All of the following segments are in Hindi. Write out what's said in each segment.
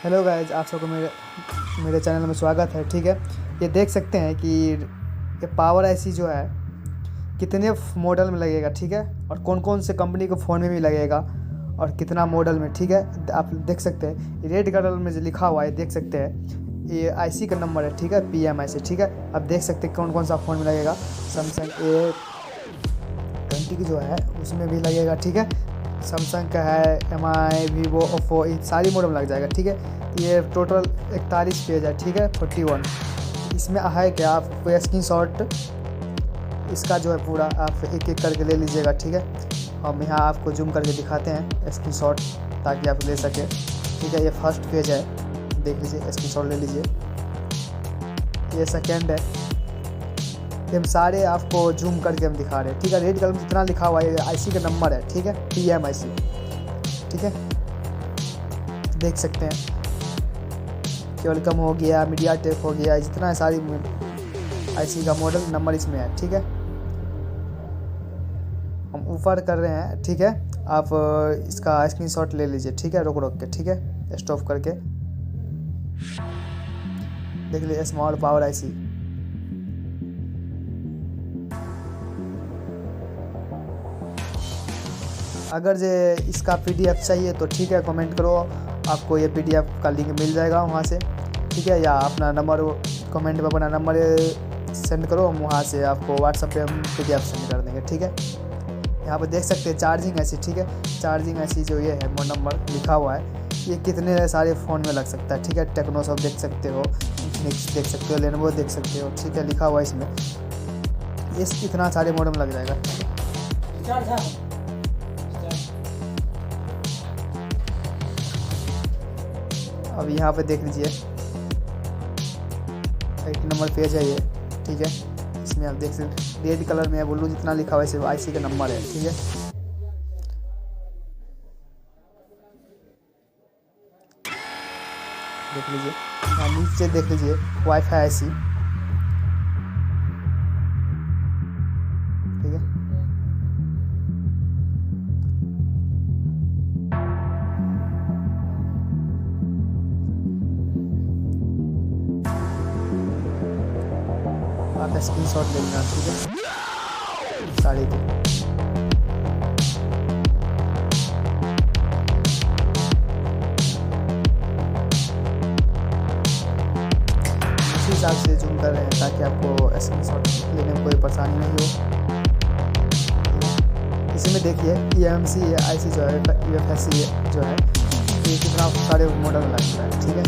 हेलो गाइज, आप सबको मेरे मेरे चैनल में स्वागत है। ठीक है, ये देख सकते हैं कि ये पावर आईसी जो है कितने मॉडल में लगेगा। ठीक है, और कौन कौन से कंपनी के फ़ोन में भी लगेगा और कितना मॉडल में। ठीक है, आप देख सकते हैं रेड कलर में जो लिखा हुआ है, देख सकते हैं ये आईसी का नंबर है। ठीक है, PMIC। ठीक है, आप देख सकते हैं कौन कौन सा फ़ोन में लगेगा। सैमसंग A20 की जो है उसमें भी लगेगा। ठीक है, सैमसंग का है, MI, वीवो, ओप्पो, ये सारी मॉडल में लग जाएगा। ठीक है, ये टोटल 41 पेज है। ठीक है, 41। इसमें है क्या, आप कोई स्क्रीन शॉट इसका जो है पूरा आप एक एक करके ले लीजिएगा। ठीक है, हम यहाँ आपको जूम करके दिखाते हैं स्क्रीन शॉट ताकि आप ले सके। ठीक है, ये फर्स्ट पेज है, देख लीजिए, स्क्रीन शॉट ले लीजिए। ये सेकेंड है, हम सारे आपको जूम करके हम दिखा रहे हैं। ठीक है, रेड कलर में जितना लिखा हुआ है आईसी का नंबर है। ठीक है, PMIC। ठीक है, देख सकते हैं क्वालकॉम हो गया, मीडियाटेक हो गया, जितना है सारी आईसी का मॉडल नंबर इसमें है। ठीक है, हम ऊपर कर रहे हैं। ठीक है, आप इसका स्क्रीनशॉट ले लीजिए। ठीक है, रोक रोक के। ठीक है, स्टॉप करके देख लीजिए, स्मॉल पावर आईसी। अगर जे इसका PDF चाहिए तो ठीक है, कमेंट करो, आपको ये PDF का लिंक मिल जाएगा वहाँ से। ठीक है, या अपना नंबर कमेंट में अपना नंबर सेंड करो, हम वहाँ से आपको WhatsApp पे हम PDF सेंड कर देंगे। ठीक है, यहाँ पर देख सकते हैं चार्जिंग ऐसी। ठीक है, चार्जिंग ऐसी जो ये है नंबर लिखा हुआ है, ये कितने सारे फ़ोन में लग सकता है। ठीक है, टेक्नोशॉप देख सकते हो, इन्फिनिक्स देख सकते हो, लेनोवो देख सकते हो। ठीक है, लिखा हुआ है इसमें, ये इतना सारे मॉडल में लग जाएगा। अब यहाँ पे देख लीजिए, 8 नंबर पेज है ये। ठीक है, इसमें आप देख सकते रेड कलर में है, बोलूँ जितना लिखा हुआ है सिर्फ आईसी का नंबर है। ठीक है, देख लीजिए, यहाँ नीचे देख लीजिए वाईफाई आईसी। ठीक है, आप स्क्रीनशॉट ले लेना। ठीक है, साड़ी के उसी हिसाब से जूम कर रहे हैं ताकि आपको स्क्रीनशॉट लेने में कोई परेशानी नहीं हो। इसमें देखिए EMC आईसी जो है, UFSC जो है, ये कितना सारे मॉडल लगता है। ठीक है,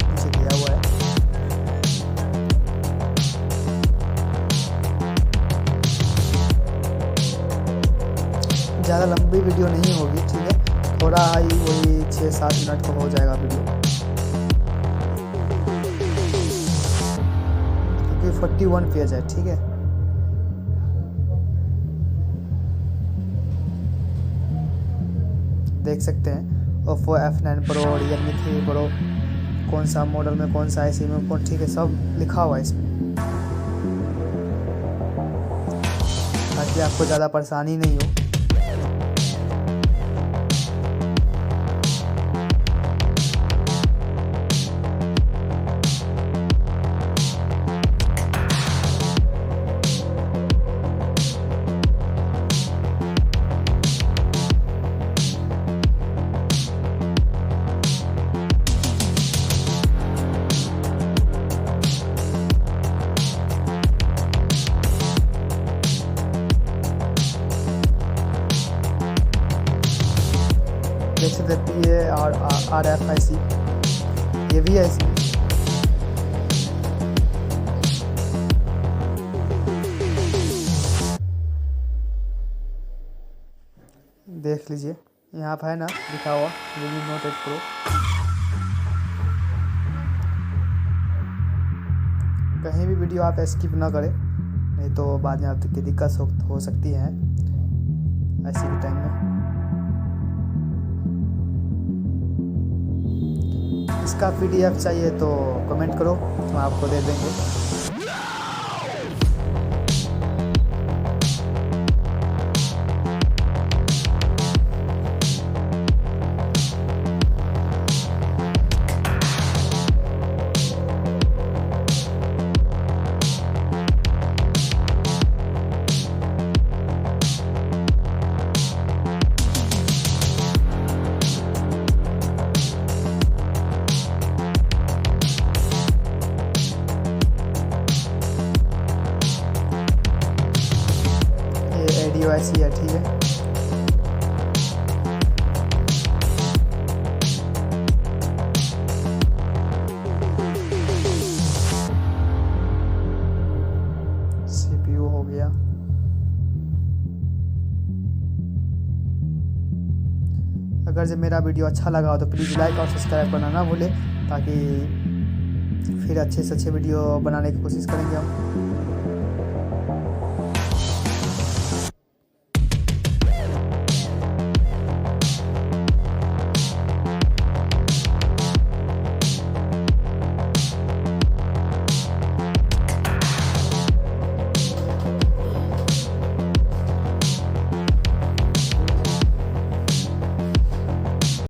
नीचे दिया हुआ है। ज़्यादा लंबी वीडियो नहीं होगी। ठीक है, थोड़ा ही वही 6-7 मिनट का हो जाएगा वीडियो, क्योंकि 41 पेज है। ठीक है, देख सकते हैं Oppo F9 pro, Realme 3 pro, कौन सा मॉडल में कौन सा आईसी में कौन। ठीक है, सब लिखा हुआ है इसमें ताकि आपको ज़्यादा परेशानी नहीं हो। देख सकते हैं ये और RFIC ये भी है इसमें। देख लीजिए, यहाँ पर है ना लिखा हुआ Realme Note 8 Pro। कहीं भी वीडियो आप स्किप ना करें, नहीं तो बाद में आपकी दिक्कत हो सकती है ऐसे के टाइम में। इसका PDF चाहिए तो कमेंट करो, हम आपको दे देंगे। अगर जब मेरा वीडियो अच्छा लगा हो तो प्लीज़ लाइक और सब्सक्राइब करना ना भूलें, ताकि फिर अच्छे से अच्छे वीडियो बनाने की कोशिश करेंगे हम।